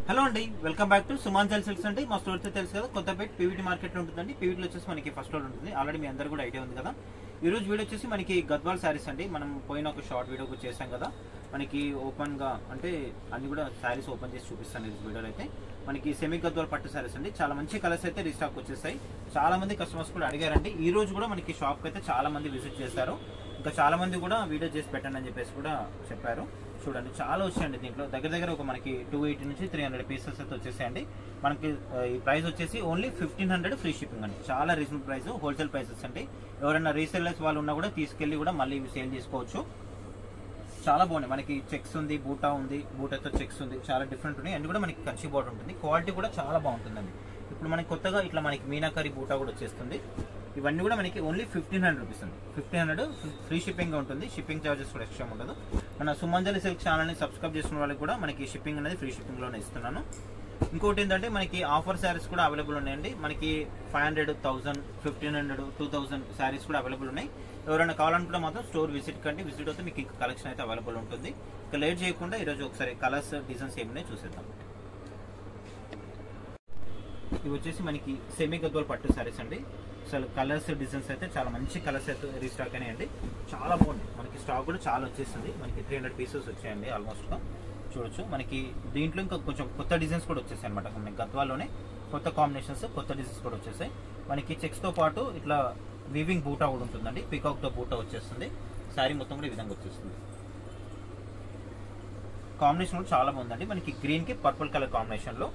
Hello అండి, welcome back to సుమాంజల్ silks అండి. మా స్టోర్ అయితే తెలుసు కదా, కొత్తపేట పీవీటీ మార్కెట్ లో ఉంటుందండి. పీవీటీలో వచ్చేసి మనకి ఫస్ట్ ఫ్లోర్ ఉంటుంది. ఆల్రెడీ మీ అందరూ కూడా ఐడియా ఉంది కదా. ఈ రోజు వీడియో వచ్చేసి మనకి గద్వాల్ శారీస్ అండి. మనం పోయిన ఒక షార్ట్ వీడియో చేసాం కదా, మనకి ఓపెన్ గా అంటే అన్ని కూడా శారీస్ ఓపెన్ చేసి చూపిస్తాను ఈ వీడియోలో. అయితే మనకి సెమీ గద్వాల్ పట్టు శారీస్ అండి. చాలా మంచి కలర్స్ అయితే రీస్టాక్ వచ్చేసాయి. చాలా మంది కస్టమర్స్ కూడా అడిగారండి. ఈ రోజు కూడా మనకి షాప్ అయితే చాలా మంది విజిట్ చేశారు. ఇంకా చాలా మంది కూడా వీడియో చేసి పెట్టండి అని చెప్పేసి కూడా చెప్పారు. చూడండి, చాలా వచ్చాయండి. దీంట్లో దగ్గర దగ్గర ఒక మనకి 280 నుంచి 300 పీసెస్ అయితే వచ్చేసాయండి. మనకి ఈ ప్రైస్ వచ్చేసి ఓన్లీ 1500 ఫ్రీ షిప్పింగ్ అండి. చాలా రీజనబుల్ ప్రైస్, హోల్సేల్ ప్రైసెస్ అండి. ఎవరైనా రీసెల్లర్స్ వాళ్ళు ఉన్నా కూడా తీసుకెళ్లి కూడా మళ్ళీ సేల్ చేసుకోవచ్చు. చాలా బాగున్నాయి. మనకి చెక్స్ ఉంది, బూటా ఉంది, బూటాతో చెక్స్ ఉంది, చాలా డిఫరెంట్ ఉన్నాయి. అండ్ కూడా మనకి కంచి బోర్డర్ ఉంటుంది. క్వాలిటీ కూడా చాలా బాగుంటుందండి. ఇప్పుడు మనకి కొత్తగా ఇట్లా మనకి మీనాకరి బూటా కూడా వచ్చేస్తుంది. ఇవన్నీ కూడా మనకి ఓన్లీ 1500 రూపీస్ అండి. 1500 ఫ్రీ షిప్పింగ్ ఉంటుంది. షిప్పింగ్ చార్జెస్ కూడా ఎక్స్ట్రా ఉండదు. మన సుమంజలి సిల్క్ ఛానల్ని సబ్స్క్రైబ్ చేసుకున్న వాళ్ళకి కూడా మనకి షిప్పింగ్ అనేది ఫ్రీ షిప్పింగ్లోనే ఇస్తున్నాను. ఇంకోటి ఏంటంటే మనకి ఆఫర్ శారీస్ కూడా అవైలబుల్ ఉన్నాయండి. మనకి 500, 1000, 1500, 2000 శారీస్ కూడా అవైలబుల్ ఉన్నాయి. ఎవరైనా కావాలనుకుంటే మాత్రం స్టోర్ విజిట్ కండి. విజిట్ అయితే మీకు ఇంకా కలెక్షన్ అయితే అవైలబుల్ ఉంటుంది. ఇంకా లేట్ చేయకుండా ఈరోజు ఒకసారి కలర్స్, డిజైన్స్ ఏమున్నాయి చూసేద్దాం. ఇవి వచ్చేసి మనకి సెమీ గద్వాల్ పట్టు శారీస్ అండి. అసలు కలర్స్, డిజైన్స్ అయితే చాలా మంచి కలర్స్ అయితే రీస్టాక్ అయినాయండి. చాలా బాగుంది. మనకి స్టాక్ కూడా చాలా వచ్చేసింది. మనకి 300 పీసెస్ వచ్చాయండి ఆల్మోస్ట్ గా. చూడొచ్చు, మనకి దీంట్లో ఇంకా కొంచెం కొత్త డిజైన్స్ కూడా వచ్చేసాయి అనమాట. మనకి గద్వాల్లోనే కొత్త కాంబినేషన్స్, కొత్త డిజైన్స్ కూడా వచ్చేసాయి. మనకి చెక్స్ తో పాటు ఇట్లా వీవింగ్ బూటా కూడా ఉంటుందండి. పీకాక్ తో బూటా వచ్చేస్తుంది. శారీ మొత్తం కూడా ఈ విధంగా వచ్చేస్తుంది. కాంబినేషన్ కూడా చాలా బాగుందండి. మనకి గ్రీన్ కి పర్పుల్ కలర్ కాంబినేషన్ లో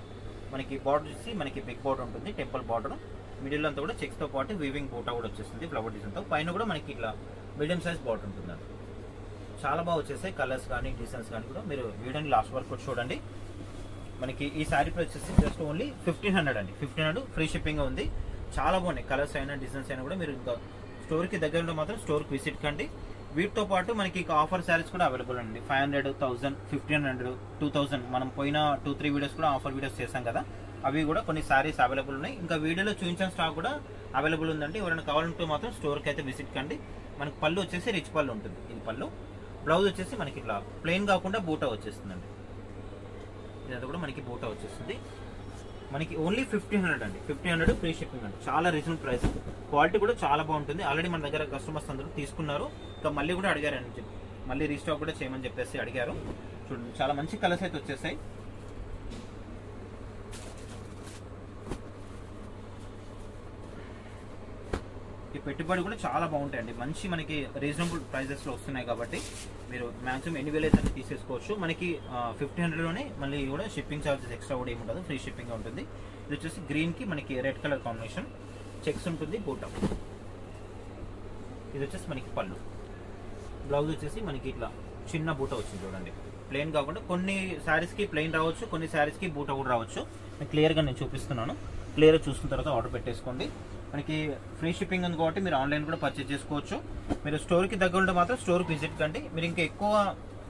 మనకి బార్డర్ వచ్చి మనకి బిగ్ బార్డర్ ఉంటుంది, టెంపుల్ బార్డర్. మిడిల్ అంతా కూడా చెక్స్ తో పాటు వీవింగ్ బూటా కూడా వచ్చేస్తుంది ఫ్లవర్ డిజైన్ తో. పైన కూడా మనకి ఇట్లా మీడియం సైజ్ బార్డర్ ఉంటుందండి. చాలా బాగా వచ్చేసాయి కలర్స్ కానీ డిజైన్స్ కానీ కూడా. మీరు వీడియోని లాస్ట్ వరకు చూడండి. మనకి ఈ శారీ ప్రైస్ వచ్చేసి జస్ట్ ఓన్లీ 1500 అండి. 1500 ఫ్రీ షిప్పింగ్ ఉంది. చాలా బాగున్నాయి కలర్స్ అయినా డిజైన్స్ అయినా కూడా. మీరు ఇంకా స్టోర్ కి దగ్గరలో మాత్రం స్టోర్ కి విజిట్ కండి. వీటితో పాటు మనకి ఆఫర్ శారీస్ కూడా అవైలబుల్ అండి. 500, 1000, 1500, 2000 మనం పోయిన 2-3 వీడియోస్ కూడా ఆఫర్ వీడియోస్ చేసాం కదా, అవి కూడా కొన్ని శారీస్ అవైలబుల్ ఉన్నాయి. ఇంకా వీడియోలో చూపించిన స్టాక్ కూడా అవైలబుల్ ఉందండి. ఎవరైనా కావాలంటే మాత్రం స్టోర్కి అయితే విజిట్ కండి. మనకి పళ్ళు వచ్చేసి రిచ్ పళ్ళు ఉంటుంది. ఇది పళ్ళు. బ్లౌజ్ వచ్చేసి మనకి ఇట్లా ప్లెయిన్ కాకుండా బూటా వచ్చేస్తుందండి. ఇదంతా కూడా మనకి బూటా వచ్చేస్తుంది. మనకి ఓన్లీ 1500 అండి. 1500 ఫ్రీ షిప్పింగ్ అండి. చాలా రీజనబుల్ ప్రైస్. క్వాలిటీ కూడా చాలా బాగుంటుంది. ఆల్రెడీ మన దగ్గర కస్టమర్స్ అందరూ తీసుకున్నారు. ఇంకా మళ్ళీ కూడా అడిగారండి, మళ్ళీ రీస్టాక్ కూడా చేయమని చెప్పేసి అడిగారు. చూడండి, చాలా మంచి కలర్స్ అయితే వచ్చేసాయి. ఈ పెట్టుబడి కూడా చాలా బాగుంటాయండి. మంచి మనకి రీజనబుల్ ప్రైజెస్ లో వస్తున్నాయి కాబట్టి మీరు మాక్సిమం ఎన్ని వేలు అయితే తీసేసుకోవచ్చు. మనకి 1500లోనే మళ్ళీ కూడా షిప్పింగ్ ఛార్జెస్ ఎక్స్ట్రా కూడా ఏముండదు, ఫ్రీ షిప్పింగ్ ఉంటుంది. ఇది వచ్చేసి గ్రీన్ కి మనకి రెడ్ కలర్ కాంబినేషన్, చెక్స్ ఉంటుంది, బూటా. ఇది వచ్చేసి మనకి పళ్ళు. బ్లౌజ్ వచ్చేసి మనకి ఇట్లా చిన్న బూటా వచ్చింది చూడండి. ప్లెయిన్ కాకుండా కొన్ని శారీస్ కి ప్లెయిన్ రావచ్చు, కొన్ని శారీస్ కి బూటా కూడా రావచ్చు. క్లియర్ గా నేను చూపిస్తున్నాను. క్లియర్ చూసుకున్న తర్వాత ఆర్డర్ పెట్టేసుకోండి. మనకి ఫ్రీ షిప్పింగ్ ఉంది కాబట్టి మీరు ఆన్లైన్ కూడా పర్చేజ్ చేసుకోవచ్చు. మీరు స్టోర్కి దగ్గర ఉంటే మాత్రం స్టోర్కి విజిట్ కండి. మీరు ఇంకా ఎక్కువ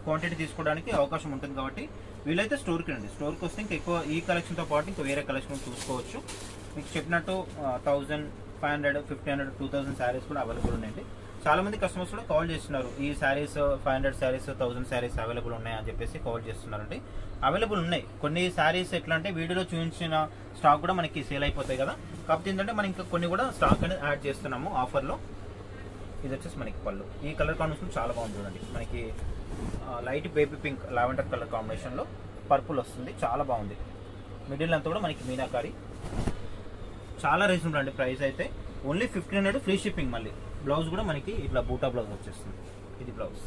క్వాంటిటీ తీసుకోవడానికి అవకాశం ఉంటుంది కాబట్టి వీలైతే స్టోర్కి రండి. స్టోర్కి వస్తే ఇంకా ఎక్కువ ఈ కలెక్షన్తో పాటు ఇంకా వేరే కలెక్షన్ చూసుకోవచ్చు. మీకు చెప్పినట్టు 1000, 500, 1500, 2000 శారీస్ కూడా అవైలబుల్ ఉన్నాయండి. చాలా మంది కస్టమర్స్ కూడా కాల్ చేస్తున్నారు. ఈ శారీస్ 500 శారీస్, 1000 శారీస్ అవైలబుల్ ఉన్నాయి అని చెప్పేసి కాల్ చేస్తున్నారండి. అవైలబుల్ ఉన్నాయి. కొన్ని శారీస్ ఎట్లా అంటే వీడియోలో చూపించిన స్టాక్ కూడా మనకి సేల్ అయిపోతాయి కదా. కాకపోతే ఏంటంటే మనం ఇంకా కొన్ని కూడా స్టాక్ అనేది యాడ్ చేస్తున్నాము ఆఫర్లో. ఇది వచ్చేసి మనకి పళ్ళు. ఈ కలర్ కాంబినేషన్ చాలా బాగుంది చూడండి. మనకి light baby pink, lavender colour కాంబినేషన్లో పర్పుల్ వస్తుంది. చాలా బాగుంది. మిడిల్ అంతా కూడా మనకి మీనాకారి. చాలా రీజనబుల్ అండి ప్రైస్ అయితే. Only 1500 free shipping. మళ్ళీ బ్లౌజ్ కూడా మనకి ఇట్లా బూటా బ్లౌజ్ వచ్చేస్తుంది. ఇది బ్లౌజ్.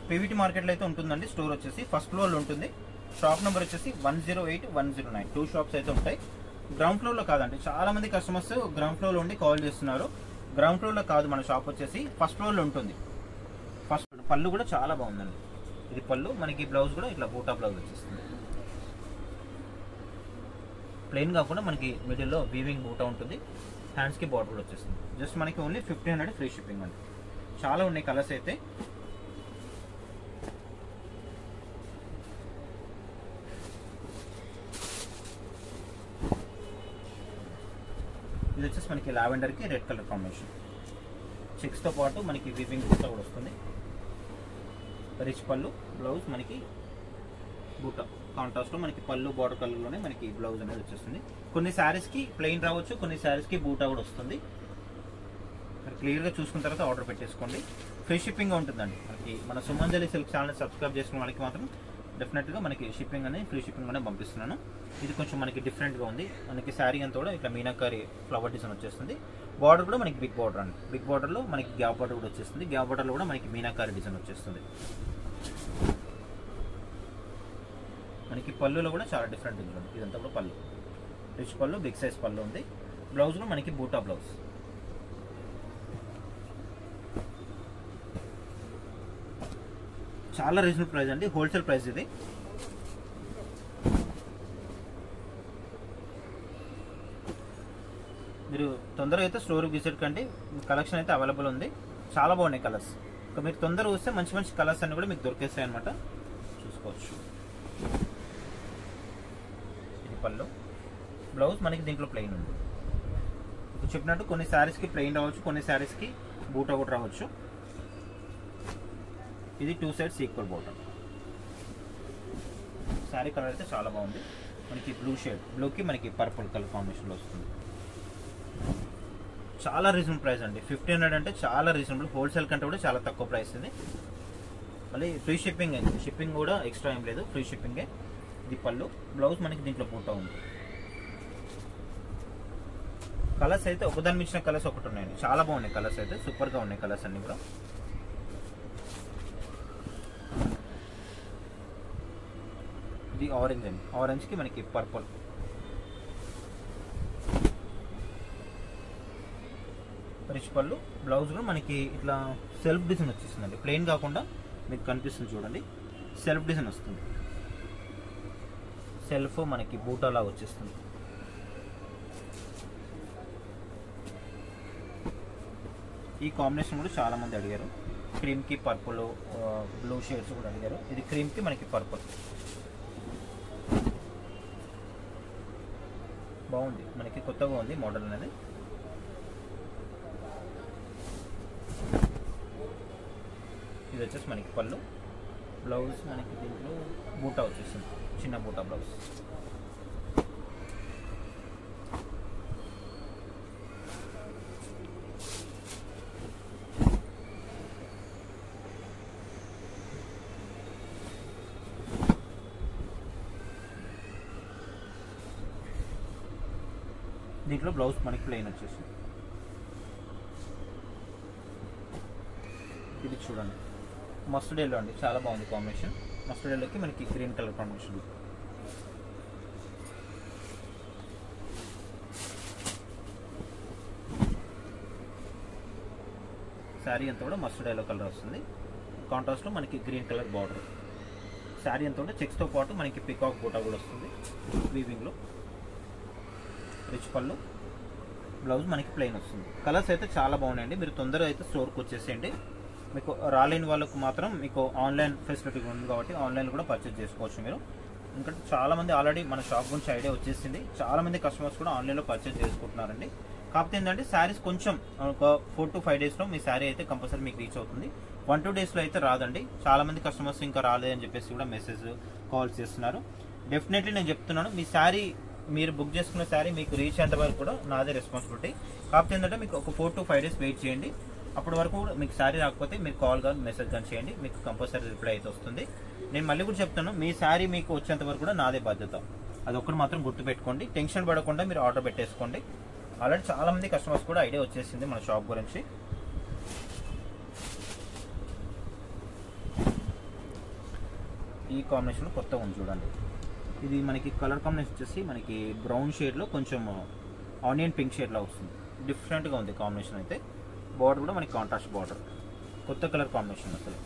పీవీటీ మార్కెట్లో అయితే ఉంటుందండి. స్టోర్ వచ్చేసి ఫస్ట్ ఫ్లోర్లో ఉంటుంది. షాప్ నెంబర్ వచ్చేసి 108, 109. 2 షాప్స్ అయితే ఉంటాయి. గ్రౌండ్ ఫ్లోర్లో కాదండి. చాలా మంది కస్టమర్స్ గ్రౌండ్ ఫ్లోర్లో ఉండి కాల్ చేస్తున్నారు. గ్రౌండ్ ఫ్లోర్లో కాదు, మన షాప్ వచ్చేసి ఫస్ట్ ఫ్లోర్లో ఉంటుంది. ఫస్ట్ పళ్ళు కూడా చాలా బాగుందండి. ఇది పళ్ళు. మనకి బ్లౌజ్ కూడా ఇట్లా బూటా బ్లౌజ్ వచ్చేస్తుంది. ప్లెయిన్ కాకుండా మనకి మిడిల్లో వీవింగ్ బూటా ఉంటుంది. హ్యాండ్స్కి బార్డర్ కూడా వచ్చేస్తుంది. జస్ట్ మనకి ఓన్లీ 1500 ఫ్రీ షిప్పింగ్ అండి. చాలా ఉన్నాయి కలర్స్ అయితే. ఇది వచ్చేసి మనకి లావెండర్కి రెడ్ కలర్ కాంబినేషన్. చెక్స్తో పాటు మనకి వీవింగ్ బూటా కూడా వస్తుంది. రిచ్ పళ్ళు, బ్లౌజ్ మనకి బూటా కాంట్రాస్ట్లో మనకి పళ్ళు బార్డర్ కలర్లోనే మనకి బ్లౌజ్ అనేది వచ్చేస్తుంది. కొన్ని శారీస్కి ప్లెయిన్ రావచ్చు, కొన్ని శారీస్కి బూటా కూడా వస్తుంది. మరి క్లియర్గా చూసుకున్న తర్వాత ఆర్డర్ పెట్టేసుకోండి. ఫ్రీ షిప్పింగ్ ఉంటుందండి. మనకి మన సుమంజలి సిల్క్ ఛానల్ సబ్స్క్రైబ్ చేసుకున్న వాళ్ళకి మాత్రం డెఫినెట్గా మనకి షిప్పింగ్ అనేది ఫ్రీ షిప్పింగ్ అనేది పంపిస్తున్నాను. ఇది కొంచెం మనకి డిఫరెంట్గా ఉంది. మనకి శారీ అంతా కూడా ఇట్లా మీనాకారి ఫ్లవర్ డిజైన్ వచ్చేస్తుంది. బార్డర్ కూడా మనకి బిగ్ బార్డర్ అండి. బిగ్ బార్డర్లో మనకి గ్యాప్ బార్డర్ కూడా వచ్చేస్తుంది. గ్యాప్ బార్డర్లో కూడా మనకి మీనాకారి డిజైన్ వచ్చేస్తుంది. మనకి పళ్ళులో కూడా చాలా డిఫరెంట్ ఉంది. ఇదంతా కూడా పళ్ళు, రిచ్ పళ్ళు, బిగ్ సైజ్ పళ్ళు ఉంది. బ్లౌజ్ కూడా మనకి బూటా బ్లౌజ్. చాలా రీజనబుల్ ప్రైస్ అండి, హోల్సేల్ ప్రైస్ ఇది. మీరు తొందరగా అయితే స్టోర్కి విజిట్ కండి. కలెక్షన్ అయితే అవైలబుల్ ఉంది. చాలా బాగున్నాయి కలర్స్. ఇంకా మీరు తొందరగా వస్తే మంచి మంచి కలర్స్ అన్ని కూడా మీకు దొరికేస్తాయి అనమాట. చూసుకోవచ్చు. ఇది పళ్ళు, బ్లౌజ్ మనకి దీంట్లో ప్లెయిన్ ఉంది. ఇప్పుడు చెప్పినట్టు కొన్ని శారీస్కి ప్లెయిన్ రావచ్చు, కొన్ని శారీస్కి బూటా కూడా రావచ్చు. ఇది 2 sides equal border. Sari colour అయితే చాలా బాగుంది. మనకి బ్లూ షేడ్, బ్లూకి మనకి పర్పుల్ కలర్ కాంబినేషన్లో వస్తుంది. చాలా రీజనబుల్ ప్రైస్ అండి. 1500 అంటే చాలా రీజనబుల్. హోల్సేల్ కంటే కూడా చాలా తక్కువ ప్రైస్ ఇది. మళ్ళీ ఫ్రీ షిప్పింగ్ అయింది. షిప్పింగ్ కూడా ఎక్స్ట్రా ఏం లేదు, ఫ్రీ షిప్పింగే. ఇది పళ్ళు, బ్లౌజ్ మనకి దీంట్లో బూటా ఉంది. కలర్స్ అయితే ఒకదాని మించిన కలర్స్ ఒకటి ఉన్నాయండి. చాలా బాగున్నాయి కలర్స్ అయితే, సూపర్గా ఉన్నాయి కలర్స్ అన్ని కూడా. ఇది ఆరెంజ్ అండి. ఆరెంజ్కి మనకి పర్పుల్. రిచ్ పళ్ళు, బ్లౌజ్ కూడా మనకి ఇట్లా సెల్ఫ్ డిజైన్ వచ్చేస్తుందండి. ప్లెయిన్ కాకుండా మీకు కనిపిస్తుంది చూడండి, సెల్ఫ్ డిజైన్ వస్తుంది. సెల్ఫ్ మనకి బూటాలా వచ్చేస్తుంది. ఈ కాంబినేషన్ కూడా చాలా మంది అడిగారు. క్రీమ్కి పర్పుల్, బ్లూ షేడ్స్ కూడా అడిగారు. ఇది క్రీమ్కి మనకి పర్పుల్. బాగుంది, మనకి కొత్తగా ఉంది మోడల్ అనేది. ఇది వచ్చేసి మనకి పళ్ళు, బ్లౌజ్ మనకి దీంట్లో బూటా వచ్చేసింది, చిన్న బూటా బ్లౌజ్. దీంట్లో బ్లౌజ్ మనకి ప్లెయిన్ వచ్చేసి. ఇది చూడండి, మస్టర్డ్ ఎల్లో అండి, చాలా బాగుంది కాంబినేషన్. మస్టర్డ్ ఎల్లోకి మనకి గ్రీన్ కలర్ కాంబినేషన్. శారీ అంతా కూడా మస్టర్డ్ ఎల్లో కలర్ వస్తుంది. కాంట్రాస్ట్లో మనకి గ్రీన్ కలర్ బార్డర్. శారీ అంతా కూడా చెక్స్తో పాటు మనకి పికాక్ బూటా కూడా వస్తుంది వీవింగ్లో. రిచ్ పళ్ళు, బ్లౌజ్ మనకి ప్లెయిన్ వస్తుంది. కలర్స్ అయితే చాలా బాగున్నాయండి. మీరు తొందరగా అయితే స్టోర్కి వచ్చేసేయండి. మీకు రాలేని వాళ్ళకు మాత్రం మీకు ఆన్లైన్ ఫెసిలిటీ ఉంది కాబట్టి ఆన్లైన్ కూడా పర్చేజ్ చేసుకోవచ్చు మీరు. ఎందుకంటే చాలామంది ఆల్రెడీ మన షాప్ గురించి ఐడియా వచ్చేసింది. చాలామంది కస్టమర్స్ కూడా ఆన్లైన్లో పర్చేజ్ చేసుకుంటున్నారండి. కాకపోతే ఏంటంటే శారీస్ కొంచెం ఒక 4 to 5 డేస్లో మీ శారీ అయితే కంపల్సరీ మీకు రీచ్ అవుతుంది. 1-2 డేస్లో అయితే రాదండి. చాలామంది కస్టమర్స్ ఇంకా రాలేదని చెప్పేసి కూడా మెసేజ్ కాల్ చేస్తున్నారు. డెఫినెట్లీ నేను చెప్తున్నాను, మీ శారీ మీరు బుక్ చేసుకున్న శారీ మీకు రీచ్ అయ్యేంత వరకు కూడా నాదే రెస్పాన్సిబిలిటీ. కాకపోతే ఏంటంటే మీకు ఒక 4 to 5 డేస్ వెయిట్ చేయండి. అప్పటి వరకు కూడా మీకు శారీ రాకపోతే మీరు కాల్ కానీ మెసేజ్ కానీ చేయండి, మీకు కంపల్సరీ రిప్లై అయితే వస్తుంది. నేను మళ్ళీ కూడా చెప్తాను, మీ శారీ మీకు వచ్చేంత వరకు కూడా నాదే బాధ్యత. అదొక్కటి మాత్రం గుర్తుపెట్టుకోండి. టెన్షన్ పడకుండా మీరు ఆర్డర్ పెట్టేసుకోండి. ఆల్రెడీ చాలామంది కస్టమర్స్ కూడా ఐడియా వచ్చేసింది మన షాప్ గురించి. ఈ కాంబినేషన్ కొత్తగా ఉంది చూడండి. ఇది మనకి కలర్ కాంబినేషన్ వచ్చేసి మనకి బ్రౌన్ షేడ్లో కొంచెం ఆనియన్ పింక్ షేడ్లో వస్తుంది. డిఫరెంట్గా ఉంది కాంబినేషన్ అయితే. బార్డర్ కూడా మనకి కాంట్రాస్ట్ బార్డర్, కొత్త కలర్ కాంబినేషన్ అసలు.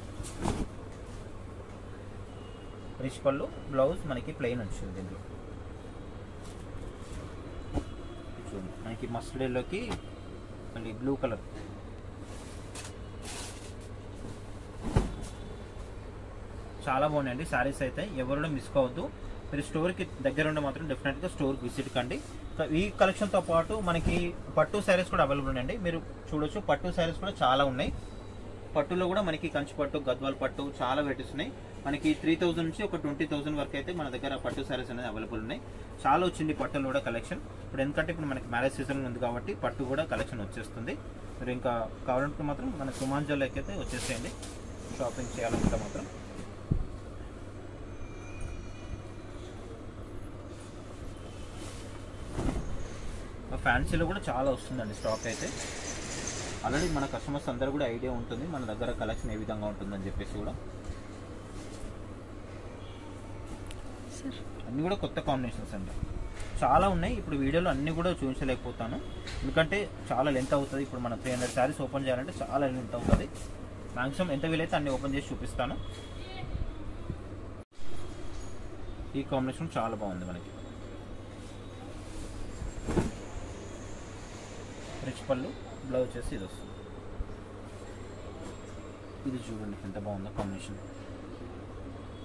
రిచ్ పళ్ళు, బ్లౌజ్ మనకి ప్లెయిన్ వచ్చింది. దీంట్లో చూడండి మనకి మస్టర్డ్ ఎల్లోకి మళ్ళీ బ్లూ కలర్. చాలా బాగున్నాయండి శారీస్ అయితే, ఎవరు మిస్ కావద్దు. మీరు స్టోర్కి దగ్గర ఉండే మాత్రం డెఫినెట్గా స్టోర్కి విజిట్ కండి. ఈ కలెక్షన్తో పాటు మనకి పట్టు శారీస్ కూడా అవైలబుల్ ఉన్నాయండి. మీరు చూడొచ్చు పట్టు శారీస్ కూడా చాలా ఉన్నాయి. పట్టులో కూడా మనకి కంచి పట్టు, గద్వాల్ పట్టు చాలా వెరైటీస్ ఉన్నాయి. మనకి 3000 నుంచి ఒక 20,000 వరకు అయితే మన దగ్గర పట్టు శారీస్ అనేది అవైలబుల్ ఉన్నాయి. చాలా వచ్చింది పట్టులో కూడా కలెక్షన్. ఇప్పుడు ఎందుకంటే ఇప్పుడు మనకి మ్యారేజ్ సీజన్ ఉంది కాబట్టి పట్టు కూడా కలెక్షన్ వచ్చేస్తుంది. మీరు ఇంకా కావాలంటే మాత్రం మన సుమాంజల్లోకి అయితే వచ్చేసేయండి షాపింగ్ చేయాలంటే మాత్రం. ఫ్యాన్సీలో కూడా చాలా వస్తుందండి స్టాక్ అయితే. ఆల్రెడీ మన కస్టమర్స్ అందరూ కూడా ఐడియా ఉంటుంది మన దగ్గర కలెక్షన్ ఏ విధంగా ఉంటుందని చెప్పేసి కూడా. అన్నీ కూడా కొత్త కాంబినేషన్స్ అండి, చాలా ఉన్నాయి. ఇప్పుడు వీడియోలో అన్నీ కూడా చూపించలేకపోతాను ఎందుకంటే చాలా లెంత్ అవుతుంది. ఇప్పుడు మనం 300 శారీస్ ఓపెన్ చేయాలంటే చాలా లెంత్ అవుతుంది. మ్యాక్సిమం ఎంత వీలైతే అన్ని ఓపెన్ చేసి చూపిస్తాను. ఈ కాంబినేషన్ చాలా బాగుంది. మనకి రిచ్ పళ్ళు, బ్లౌజ్ వచ్చేసి ఇది వస్తుంది. ఇది చూడండి ఎంత బాగుందో కాంబినేషన్.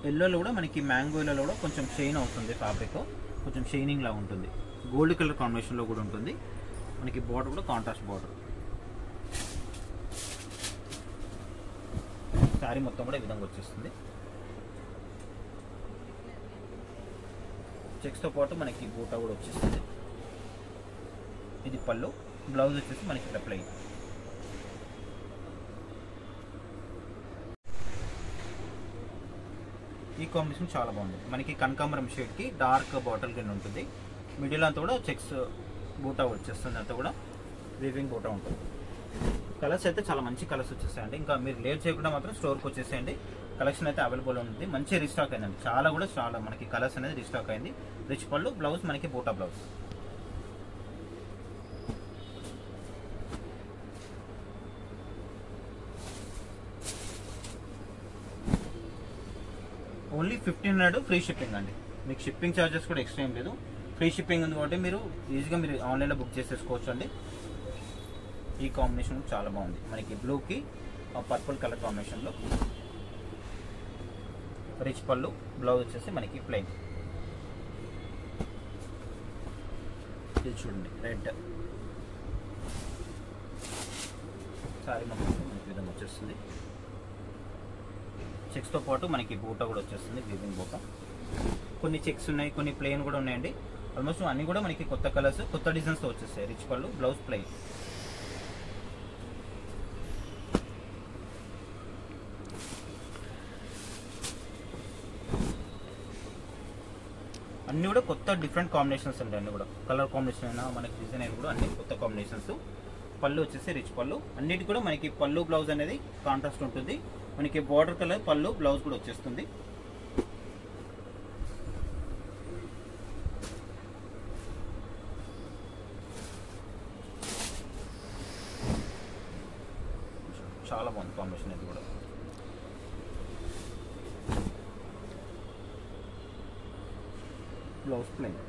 ఎల్లోలో కూడా మనకి మ్యాంగో ఎల్లోలో కూడా కొంచెం షైన్ అవుతుంది. ఫ్యాబ్రిక్ కొంచెం షైనింగ్ లా ఉంటుంది. గోల్డ్ కలర్ కాంబినేషన్లో కూడా ఉంటుంది. మనకి బార్డర్ కూడా కాంట్రాస్ట్ బార్డర్. శారీ మొత్తం కూడా ఈ విధంగా వచ్చేస్తుంది. చెక్స్తో పాటు మనకి బూటా కూడా వచ్చేస్తుంది. ఇది పళ్ళు, బ్లౌజ్ వచ్చేసి మనకి ఇలా ప్లెయిన్. ఈ కాంబినేషన్ చాలా బాగుంది. మనకి కనకాంబరం షేడ్కి డార్క్ బాటిల్ కింద ఉంటుంది. మిడిల్ అంతా కూడా చెక్స్ బూటా వచ్చేస్తుంది. అంతా కూడా వీవింగ్ బూటా ఉంటుంది. కలర్స్ అయితే చాలా మంచి కలర్స్ వచ్చేసాయండి. ఇంకా మీరు లేట్ చేయకుండా మాత్రం స్టోర్కి వచ్చేసేయండి. కలెక్షన్ అయితే అవైలబుల్ ఉంది. మంచి రీస్టాక్ అయిందండి. చాలా మనకి కలర్స్ అనేది రీస్టాక్ అయింది. రిచ్ పళ్ళు, బ్లౌజ్ మనకి బూటా బ్లౌజ్. ఓన్లీ 1500 ఫ్రీ షిప్పింగ్ అండి. మీకు షిప్పింగ్ ఛార్జెస్ కూడా ఎక్స్ట్రా ఏం లేదు. ఫ్రీ షిప్పింగ్ ఉంది కాబట్టి మీరు ఈజీగా మీరు ఆన్లైన్లో బుక్ చేసేసుకోవచ్చు అండి. ఈ కాంబినేషన్ చాలా బాగుంది. మనకి బ్లూకి పర్పుల్ కలర్ కాంబినేషన్లో రిచ్ పళ్ళు, బ్లౌజ్ వచ్చేసి మనకి ప్లెయిన్. ఇది చూడండి రెడ్ సారీ మొత్తం మనకి విధంగా వచ్చేస్తుంది. చెక్స్తో పాటు మనకి బూటా కూడా వచ్చేస్తుంది. వీవింగ్ బూటా. కొన్ని చెక్స్ ఉన్నాయి, కొన్ని ప్లెయిన్ కూడా ఉన్నాయండి. ఆల్మోస్ట్ అన్ని కూడా మనకి కొత్త కలర్స్, కొత్త డిజైన్స్తో వచ్చేస్తాయి. రిచ్ పళ్ళు, బ్లౌజ్ ప్లెయిన్. అన్ని కూడా కొత్త డిఫరెంట్ కాంబినేషన్స్ ఉంటాయి. అన్ని కూడా కలర్ కాంబినేషన్ అయినా మనకి డిజైన్ అయినా కూడా అన్ని కొత్త కాంబినేషన్స్. పళ్ళు వచ్చేసి రిచ్ పళ్ళు. అన్నిటి కూడా మనకి పళ్ళు బ్లౌజ్ అనేది కాంట్రాస్ట్ ఉంటుంది. మనకి బార్డర్ కలర్ పళ్ళు, బ్లౌజ్ కూడా వచ్చేస్తుంది. చాలా బాగుంది కాంబినేషన్ ఇది కూడా. Blouse plain.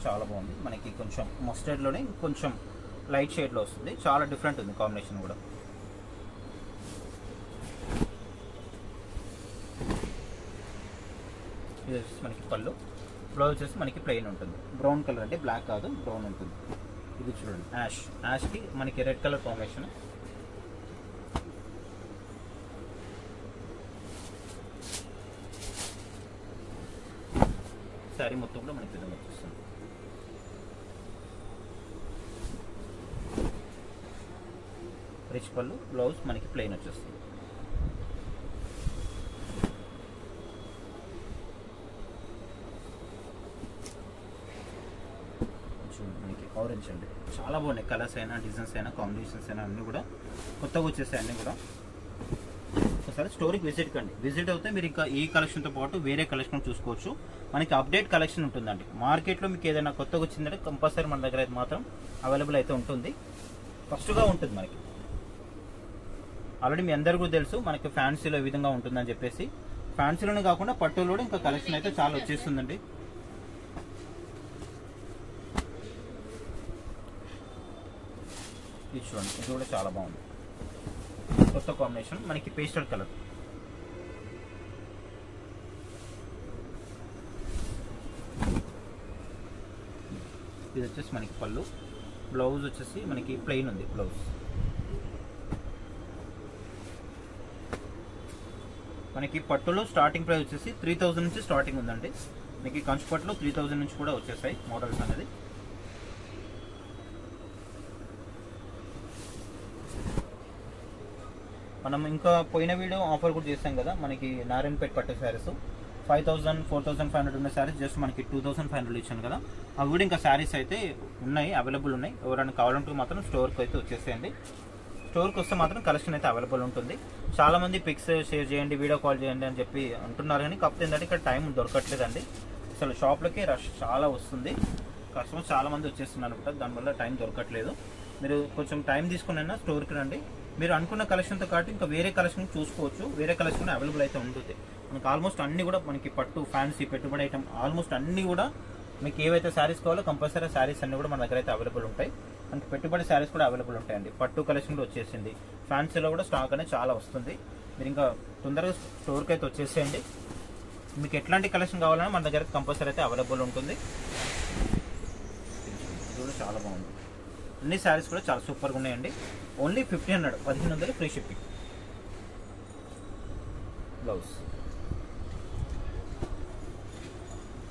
చాలా బాగుంది. మనకి కొంచెం మస్టర్డ్లోనే కొంచెం లైట్ షేడ్లో వస్తుంది. చాలా డిఫరెంట్ ఉంది కాంబినేషన్ కూడా. ఇది వచ్చేసి మనకి పళ్ళు, బ్లౌజ్ వచ్చేసి మనకి ప్లెయిన్ ఉంటుంది. బ్రౌన్ కలర్ అంటే బ్లాక్ కాదు, బ్రౌన్ ఉంటుంది. ఇది చూడండి యాష్కి మనకి రెడ్ కలర్ కాంబినేషన్. శారీ మొత్తం కూడా మనకి విధంగా వచ్చేస్తుంది. రిచ్ పళ్ళు, బ్లౌజ్ మనకి ప్లెయిన్ వచ్చేస్తుంది. మనకి ఆరెంజ్ అండి. చాలా బాగున్నాయి కలర్స్ అయినా, డిజైన్స్ అయినా, కాంబినేషన్స్ అయినా అన్నీ కూడా కొత్తగా వచ్చేసాయి. అన్నీ కూడా ఒకసారి స్టోర్కి విజిట్ కండి. విజిట్ అవుతే మీరు ఇంకా ఈ కలెక్షన్తో పాటు వేరే కలెక్షన్ చూసుకోవచ్చు. మనకి అప్డేట్ కలెక్షన్ ఉంటుందండి. మార్కెట్లో మీకు ఏదైనా కొత్తగా వచ్చిందంటే కంపల్సరీ మన దగ్గర అయితే మాత్రం అవైలబుల్ అయితే ఉంటుంది. ఫస్ట్గా ఉంటుంది మనకి. ఆల్రెడీ మీ అందరికీ తెలుసు మనకి ఫ్యాన్సీలో ఈ విధంగా ఉంటుందని చెప్పేసి. ఫ్యాన్సీలోనే కాకుండా పట్టులో కూడా ఇంకా కలెక్షన్ అయితే చాలా వచ్చేస్తుందండి. ఇది చూడండి, ఇది కూడా చాలా బాగుంది. కొత్త కాంబినేషన్ మనకి పేస్టల్ కలర్. ఇది వచ్చేసి మనకి పళ్ళు. బ్లౌజ్ వచ్చేసి మనకి ప్లెయిన్ ఉంది బ్లౌజ్. మనకి పట్టులో స్టార్టింగ్ ప్రైస్ వచ్చేసి 3000 నుంచి స్టార్టింగ్ ఉందండి. మీకు కంచు పట్టులో 3000 నుంచి కూడా వచ్చేసాయి మోడల్స్ అనేది. మనం ఇంకా పోయిన వీడియో ఆఫర్ కూడా చేస్తాం కదా, మనకి నారాయణపేట పట్టు శారీస్ 5000, 4500 ఉన్న శారీస్ జస్ట్ మనకి 2500 ఇచ్చాను కదా. అవి కూడా ఇంకా శారీస్ అయితే ఉన్నాయి, అవైలబుల్ ఉన్నాయి. ఎవరైనా కావాలంటే మాత్రం స్టోర్కి అయితే వచ్చేసేయండి. స్టోర్కి వస్తే మాత్రం కలెక్షన్ అయితే అవైలబుల్ ఉంటుంది. చాలామంది పిక్స్ షేర్ చేయండి, వీడియో కాల్ చేయండి అని చెప్పి అంటున్నారు, కానీ కాకపోతే ఏంటంటే ఇక్కడ టైం దొరకట్లేదండి. అసలు షాప్లోకి రష్ చాలా వస్తుంది, కస్టమర్స్ చాలామంది వచ్చేస్తున్నారు అనమాట. దానివల్ల టైం దొరకట్లేదు. మీరు కొంచెం టైం తీసుకునైనా స్టోర్కి రండి. మీరు అనుకున్న కలెక్షన్తో పాటు ఇంకా వేరే కలెక్షన్ చూసుకోవచ్చు. వేరే కలెక్షన్ అవైలబుల్ అయితే ఉంటుంది. మనకి ఆల్మోస్ట్ అన్ని కూడా మనకి పట్టు, ఫ్యాన్సీ, పెట్టుబడి ఐటమ్ ఆల్మోస్ట్ అన్ని కూడా మీకు ఏవైతే శారీస్ కావాలో కంపల్సరీ శారీస్ అన్ని కూడా మన దగ్గర అయితే అవైలబుల్ ఉంటాయి. మనకి పెట్టుబడి శారీస్ కూడా అవైలబుల్ ఉంటాయండి. పట్టు కలెక్షన్ కూడా వచ్చేసింది. ఫ్యాన్సీలో కూడా స్టాక్ అనేది చాలా వస్తుంది. మీరు ఇంకా తొందరగా స్టోర్కి అయితే వచ్చేసేయండి. మీకు ఎట్లాంటి కలెక్షన్ కావాలన్నా మన దగ్గర కంపల్సరీ అయితే అవైలబుల్ ఉంటుంది. ఇది కూడా చాలా బాగుంది. అన్ని శారీస్ కూడా చాలా సూపర్గా ఉన్నాయండి. Only 1500 free shipping. బ్లౌజ్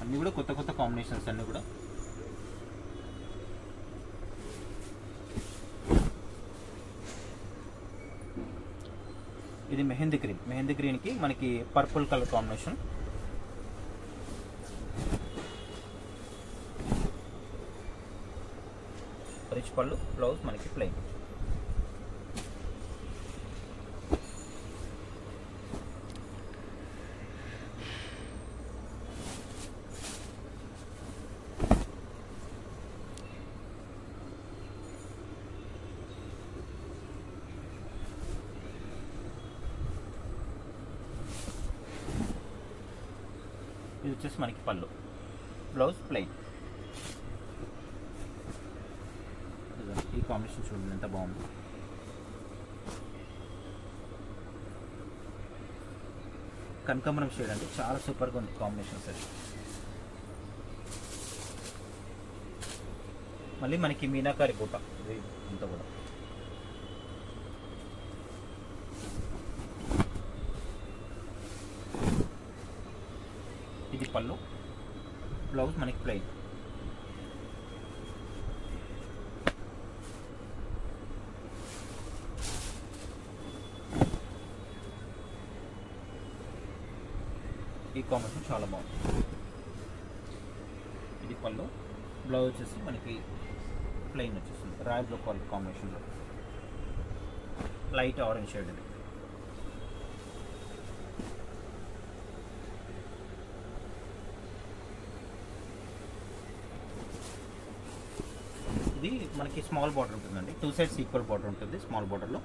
అన్నీ కూడా కొత్త కొత్త కాంబినేషన్స్ అన్నీ కూడా. ఇది మెహందీ గ్రీన్. మెహందీ గ్రీన్కి మనకి పర్పుల్ కలర్ కాంబినేషన్. రిచ్ పళ్ళు, బ్లౌజ్ మనకి ప్లెయిన్. ఇది వచ్చేసి మనకి పళ్ళు, బ్లౌజ్ ప్లెయిన్. ఈ కాంబినేషన్ చూడండి ఎంత బాగుంది. కనకాంబరం షేడ్ అండి, చాలా సూపర్గా ఉంది కాంబినేషన్ సార్. మళ్ళీ మనకి మీనాకారి బూట ఇంత కూడా. ఇది పళ్ళు, బ్లౌజ్ మనకి ప్లెయిన్. ఈ కాంబినేషన్ చాలా బాగుంది. ఇది పళ్ళు, బ్లౌజ్ వచ్చేసి మనకి ప్లెయిన్ వచ్చేస్తుంది. రాయల్ బ్లూ కలర్ కాంబినేషన్లో లైట్ ఆరెంజ్ షేడ్. ఇది ఇది మనకి స్మాల్ బార్డర్ ఉంటుందండి. 2 సైడ్స్ ఈక్వల్ బార్డర్ ఉంటుంది స్మాల్ బార్డర్లో.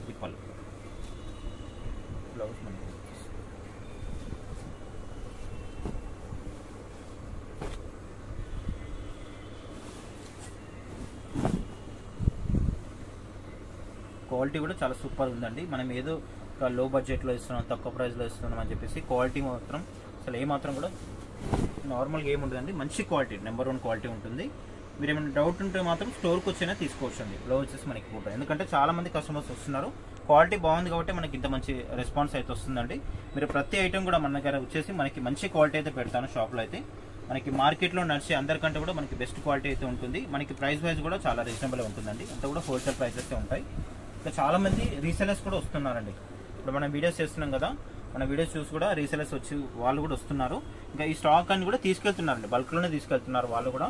ఇది పళ్ళు, బ్లౌజ్ మనకి. క్వాలిటీ కూడా చాలా సూపర్ ఉందండి. మనం ఏదో లో బడ్జెట్లో ఇస్తున్నాం, తక్కువ ప్రైస్లో ఇస్తున్నాం అని చెప్పేసి క్వాలిటీ మాత్రం అసలు ఏమాత్రం కూడా నార్మల్గా ఏముంటుందండి. మంచి క్వాలిటీ, నెంబర్ 1 క్వాలిటీ ఉంటుంది. మీరు ఏమైనా డౌట్ ఉంటే మాత్రం స్టోర్కి వచ్చైనా తీసుకోవచ్చు అండి. బ్లౌజ్ వచ్చేసి మనకి ఫోటో, ఎందుకంటే చాలామంది కస్టమర్స్ వస్తున్నారు. క్వాలిటీ బాగుంది కాబట్టి మనకి ఇంత మంచి రెస్పాన్స్ అయితే వస్తుందండి. మీరు ప్రతి ఐటమ్ కూడా మన దగ్గర వచ్చేసి మనకి మంచి క్వాలిటీ అయితే పెడతాను షాప్లో అయితే. మనకి మార్కెట్లో నడిచే అందరికంటే కూడా మనకి బెస్ట్ క్వాలిటీ అయితే ఉంటుంది. మనకి ప్రైస్ వైజ్ కూడా చాలా రీజనబుల్ ఉంటుందండి. అంతా కూడా హోల్సేల్ ప్రైసెస్ ఉంటాయి. ఇంకా చాలామంది రీసెలర్స్ కూడా వస్తున్నారండి. ఇప్పుడు మనం వీడియోస్ చేస్తున్నాం కదా, మన వీడియోస్ చూసి కూడా రీసెలర్స్ వచ్చి వాళ్ళు కూడా వస్తున్నారు. ఇంకా ఈ స్టాక్ అన్ని కూడా తీసుకెళ్తున్నారండి, బల్క్లోనే తీసుకెళ్తున్నారు వాళ్ళు కూడా.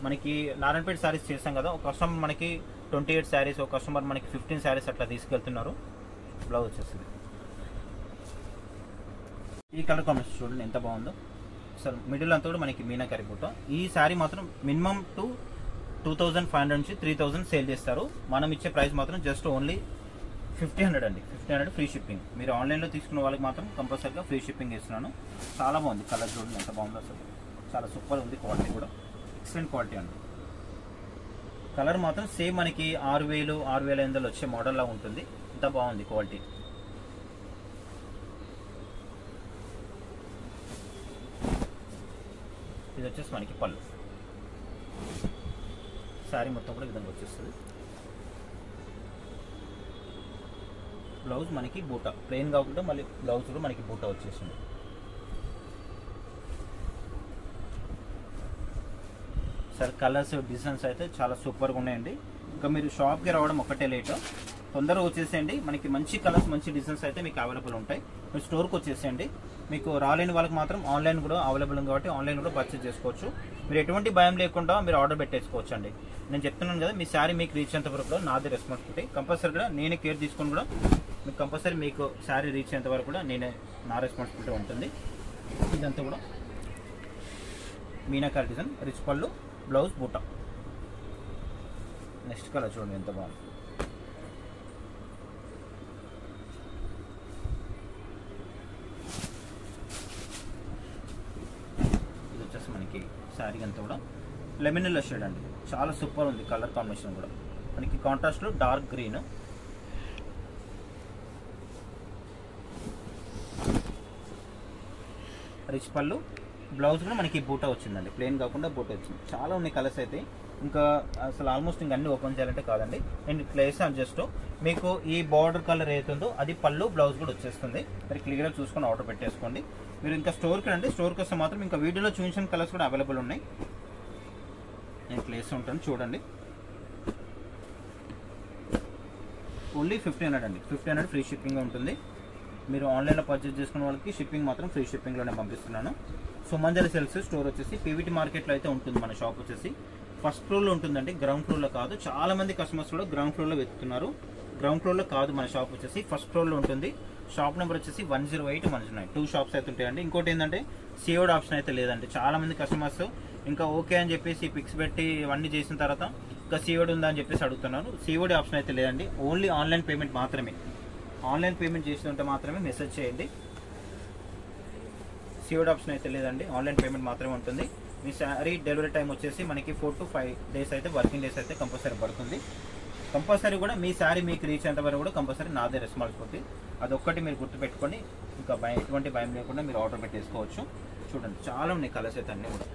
మనకి నారాయణపేట శారీస్ చేస్తాం కదా, ఒక కస్టమర్ మనకి 28 శారీస్, ఒక కస్టమర్ మనకి 15 శారీస్ అట్లా తీసుకెళ్తున్నారు. బ్లౌజ్ వచ్చేసింది. ఈ కలర్ కాంబినేషన్ చూడండి ఎంత బాగుందో. అసలు మిడిల్ అంతా కూడా మనకి మీనాకరి బూట. ఈ శారీ మాత్రం మినిమం 2500 నుంచి 3000 సేల్ చేస్తారు. మనం ఇచ్చే ప్రైస్ మాత్రం జస్ట్ ఓన్లీ 1500 అండి. 1500 ఫ్రీ షిప్పింగ్. మీరు ఆన్లైన్లో తీసుకున్న వాళ్ళకి మాత్రం కంపల్సరీగా ఫ్రీ షిప్పింగ్ ఇస్తున్నాను. చాలా బాగుంది కలర్ చూడండి ఎంత బాగుందో. అసలు చాలా సూపర్ ఉంది. క్వాలిటీ కూడా ఎక్సలెంట్ క్వాలిటీ అండి. కలర్ మాత్రం సేమ్ మనకి 6000 6500 వచ్చే మోడల్ లా ఉంటుంది. ఇంత బాగుంది క్వాలిటీ. ఇది వచ్చేసి మనకి పళ్ళు. శారీ మొత్తం కూడా విధంగా వచ్చేస్తుంది. బ్లౌజ్ మనకి బూటా ప్లెయిన్ కాకుండా మళ్ళీ బ్లౌజ్ కూడా మనకి బూటా వచ్చేసింది. సార్ కలర్స్ డిజైన్స్ అయితే చాలా సూపర్గా ఉన్నాయండి. ఇంకా మీరు షాప్కి రావడం ఒకటే లేట్, తొందరగా వచ్చేసేయండి. మనకి మంచి కలర్స్ మంచి డిజైన్స్ అయితే మీకు అవైలబుల్ ఉంటాయి. మీరు స్టోర్కి వచ్చేసేయండి. మీకు రాలేని వాళ్ళకి మాత్రం ఆన్లైన్ కూడా అవైలబుల్ ఉంది కాబట్టి ఆన్లైన్ కూడా పర్చేస్ చేసుకోవచ్చు. మీరు ఎటువంటి భయం లేకుండా మీరు ఆర్డర్ పెట్టేసుకోవచ్చు అండి. నేను చెప్తున్నాను కదా, మీ శారీ మీకు రీచ్ అయ్యేంత వరకు కూడా నాదే రెస్పాన్సిబిలిటీ. కంపల్సరీ కూడా నేనే కేర్ తీసుకొని కూడా మీకు కంపల్సరీ మీకు శారీ రీచ్ అయ్యేంత వరకు కూడా నా రెస్పాన్సిబిలిటీ ఉంటుంది. ఇదంతా కూడా మీనాకారి డిజైన్, రిచ్ పళ్ళు, బ్లౌజ్ బూటా. నెక్స్ట్ కలర్ చూడండి ఎంత బాగుంది. ఇది వచ్చేసి మనకి శారీ అంతా కూడా లెమన్ ఎల్లో షేడ్ అండి. చాలా సూపర్ ఉంది కలర్ కాంబినేషన్ కూడా. మనకి కాంట్రాస్ట్లో డార్క్ గ్రీన్, రిచ్ పళ్ళు, బ్లౌజ్ కూడా మనకి బూటా వచ్చిందండి. ప్లెయిన్ కాకుండా బూటా వచ్చింది. చాలా ఉన్నాయి కలర్స్ అయితే. ఇంకా అసలు ఆల్మోస్ట్ ఇంకా అన్ని ఓపెన్ చేయాలంటే కాదండి. నేను ప్లేస్ జస్ట్ మీకు ఈ బార్డర్ కలర్ ఏతుందో అది పళ్ళు బ్లౌజ్ కూడా వచ్చేస్తుంది. మరి క్లియర్గా చూసుకొని ఆర్డర్ పెట్టేసుకోండి. మీరు ఇంకా స్టోర్కి రండి. స్టోర్కి వస్తే మాత్రం ఇంకా వీడియోలో చూపించిన కలర్స్ కూడా అవైలబుల్ ఉన్నాయి. నేను ప్లేస్ ఉంటాను చూడండి. ఓన్లీ 1500 అండి. 1500 ఫ్రీ షిప్పింగ్ ఉంటుంది. మీరు ఆన్లైన్లో పర్చేస్ చేసుకున్న వాళ్ళకి షిప్పింగ్ మాత్రం ఫ్రీ షిప్పింగ్లోనే పంపిస్తున్నాను. సుమంజలి సెల్స్ స్టోర్ వచ్చేసి పీవీటీ మార్కెట్లో అయితే ఉంటుంది. మన షాప్ వచ్చేసి ఫస్ట్ ఫ్లోర్లో ఉంటుందండి, గ్రౌండ్ ఫ్లోర్లో కాదు. చాలా మంది కస్టమర్స్ కూడా గ్రౌండ్ ఫ్లోర్లో వెతుకుతున్నారు. గ్రౌండ్ ఫ్లోర్లో కాదు మన షాప్ వచ్చేసి ఫస్ట్ ఫ్లోర్లో ఉంటుంది. షాప్ నెంబర్ వచ్చేసి 108 109. 2 షాప్స్ అయితే ఉంటాయండి. ఇంకోటి ఏంటంటే సేవ్డ్ ఆప్షన్ అయితే లేదండి. చాలా మంది కస్టమర్స్ ఇంకా ఓకే అని చెప్పేసి పిక్స్ పెట్టి ఇవన్నీ చేసిన తర్వాత ఇంకా సేవ్డ్ ఉందా అని చెప్పేసి అడుగుతున్నారు. సేవ్డ్ ఆప్షన్ అయితే లేదండి. ఓన్లీ ఆన్లైన్ పేమెంట్ మాత్రమే. ఆన్లైన్ పేమెంట్ చేస్తుంటే మాత్రమే మెసేజ్ చేయండి. సేవ్డ్ ఆప్షన్ అయితే లేదండి. ఆన్లైన్ పేమెంట్ మాత్రమే ఉంటుంది. మీ శారీ డెలివరీ టైం వచ్చేసి మనకి 4 to 5 డేస్ అయితే వర్కింగ్ డేస్ అయితే కంపల్సరీ పడుతుంది. కంపల్సరీ కూడా మీ శారీ మీకు రీచ్ అయ్యేంత వరకు కూడా కంపల్సరీ నాదే రెస్పాన్సిబిలిటీ. అదొక్కటి మీరు గుర్తుపెట్టుకొని ఇంకా ఎటువంటి భయం లేకుండా మీరు ఆర్డర్ పెట్టేసుకోవచ్చు. చూడండి చాలా ఉన్నాయి కలర్స్ అయితే అన్నీ కూడా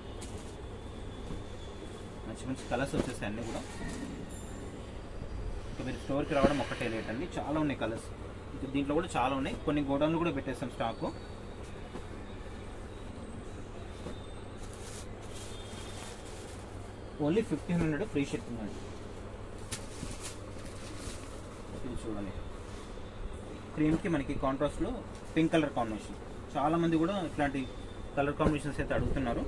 మంచి మంచి కలర్స్ వచ్చేసాయి అన్నీ కూడా. ఇంకా మీరు స్టోర్కి రావడం ఒకటే లేట్ అండి. చాలా ఉన్నాయి కలర్స్. ఇంకా దీంట్లో కూడా చాలా ఉన్నాయి. కొన్ని గోడౌన్లు కూడా పెట్టేస్తాం స్టాకు. ఓన్లీ 1500 ఫ్రీ షిప్పింగ్ అండి. ఇది చూడండి, క్రీమ్కి మనకి కాంట్రాస్ట్లో పింక్ కలర్ కాంబినేషన్. చాలామంది కూడా ఇట్లాంటి కలర్ కాంబినేషన్స్ అయితే అడుగుతున్నారు.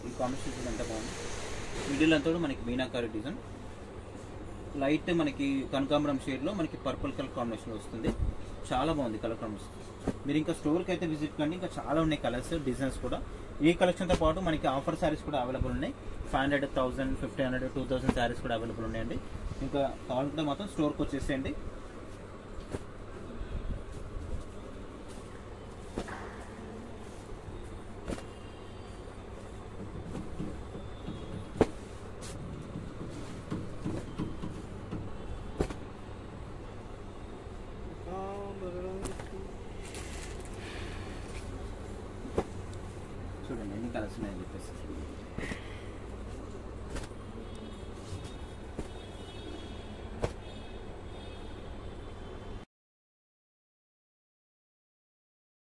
ఈ కాంబినేషన్ ఎంత బాగుంది. మిడిల్ అంతా కూడా మనకి మీనాకారి డిజైన్, లైట్ మనకి కనకాంబరం షేడ్లో మనకి పర్పుల్ కలర్ కాంబినేషన్ వస్తుంది. చాలా బాగుంది కలర్ కాంబినేషన్. మీరు ఇంకా స్టోర్కి అయితే విజిట్ కండి. ఇంకా చాలా ఉన్నాయి కలర్స్ డిజైన్స్ కూడా. ఈ కలెక్షన్తో పాటు మనకి ఆఫర్ శారీస్ కూడా అవైలబుల్ ఉన్నాయి. 500, 1000, 1500, 2000 శారీస్ కూడా అవైలబుల్ ఉన్నాయండి. ఇంకా కావాలంటే మాత్రం స్టోర్కి వచ్చేసేయండి. చూడండి ఎన్ని కలర్స్ ఉన్నాయని చెప్పేసి.